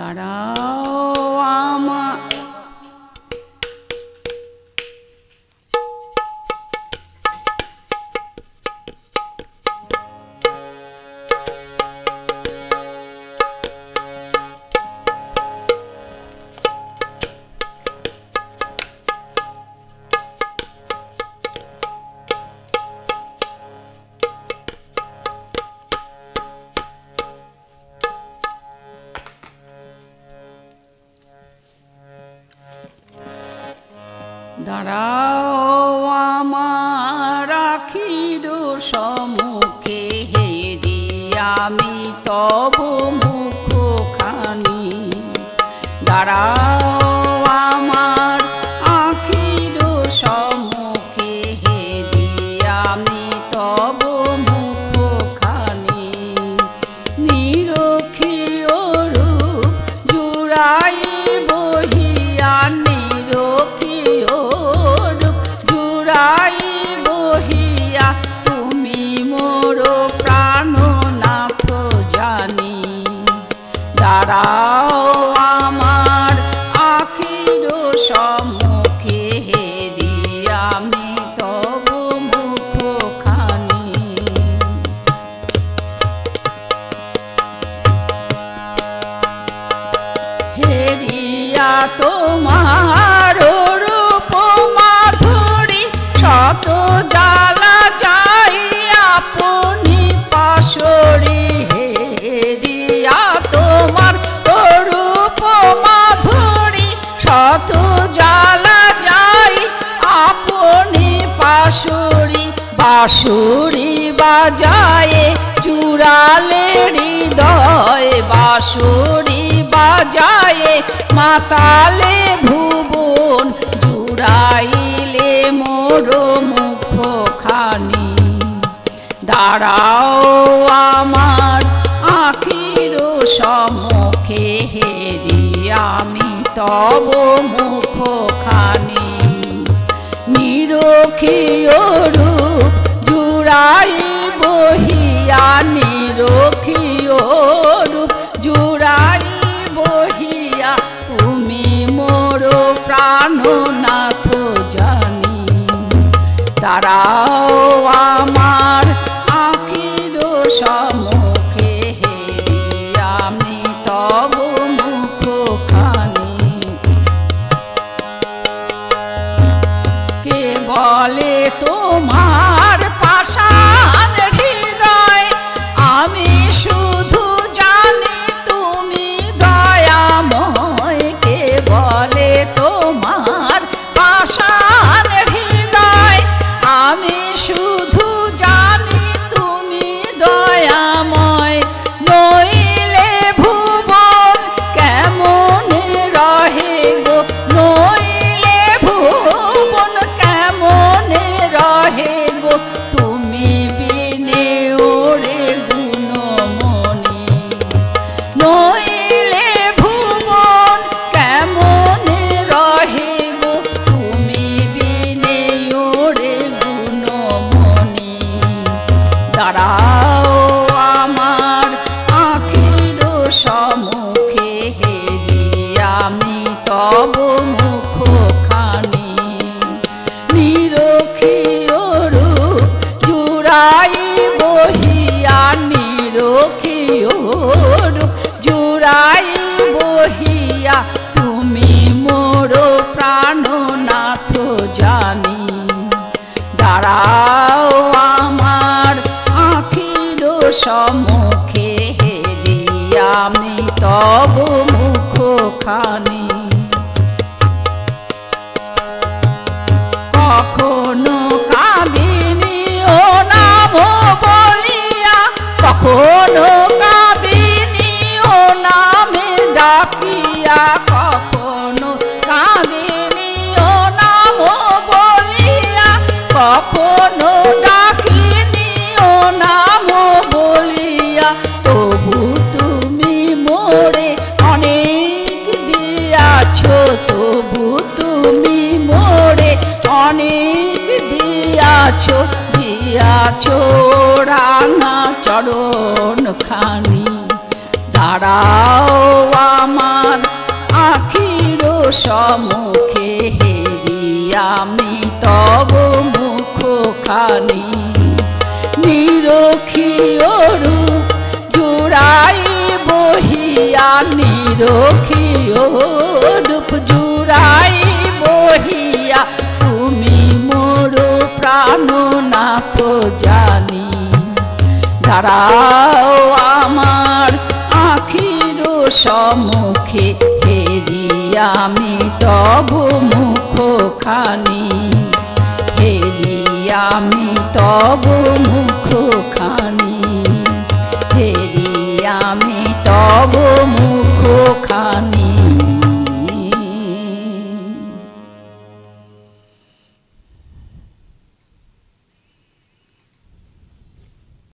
দাঁড়াও আমার দাঁড়াও আমার আখির সম্মুখে হেরি আমি তব মুখখানি দাঁড়াও আমার আখির সম্মুখে হেরি আমি তব মুখখানি নিরক্ষীয় রূপ জুড়াই বহিয়া নিরক্ষীয় রূপ জুড়াই বহিয়া তুমি মোর প্রাণনাথ জানি দাঁড়াও আমার আখির সম্মুখে হেরি আমি তব মুখখানি হেরিয়া তোমার রূপ মাধুরী শত জ্বালা যাই আপনি পাশরি হেরিয়া তোমার রূপ মাধুরী শত জ্বালা যাই আপনি পাশরি বাঁশুরি বাজায়ে জুড়ালে হৃদয় বাঁশুরি বাজায়ে মাতালে ভুবন জুড়াইলে মোর মুখখানি দাঁড়াও আমার আখির সম্মুখে হেরি আমি তব মুখখানি নিরক্ষীয় রূপ জুড়াই বহিয়া নিরক্ষীয় রূপ জুড়াই বহিয়া তুমি মোর প্রাণনাথ জানি দাঁড়াও আমার আখির সম্মুখে হেরি আমি তব মুখখানি কে বলে তোমার পাষাণ হৃদয় আমি শুধু জানি তুমি দয়াময় কে বলে তোমার পাষাণ হৃদয় আমি শুধু জানি তুমি দয়াময় নইলে ভুবন কেমন রহে গো নইলে ভুবন কেমন রহে গো তুমি বিনে ওরে গুণমণি নইলে ভুবন কেমন রহে গো তুমি বিনে ওরে গুণমণি দাঁড়াও আমার আখির সম্মুখে হেরি আমি তব মুখখানি নিরক্ষীয় রূপ জুড়াই বহিয়া নিরক্ষীয় রূপ জুড়াই বহিয়া তুমি মোর প্রাণনাথ জানি দাঁড়াও আমার আখির সম্মুখে হেরি আমি তব মুখখানি কখনো কাঁদিনি ও নাম বলিয়া কখনো কাঁদিনি ও নামে ডাকিয়া কখনো কাঁদিনি ও নাম বলিয়া কখনো ডাকিনি ও নাম বলিয়া তবু তুমি মোরে অনেক দিয়াছ তবু তুমি মোরে অনেক দিয়াছ দিয়াছ রাঙা চরণ খানি দাঁড়াও আমার আখির সম্মুখে হেরি আমি তব মুখখানি নিরখি রূপ জুড়াই বহিয়া নিরখি রূপ জুড়াই বহিয়া তুমি মোর প্রাণনাথ জানি দাঁড়াও আমার আখির সম্মুখে হেরি আমি তব মুখখানি হেরি আমি তব মুখখানি হেরি আমি তব মুখখানি।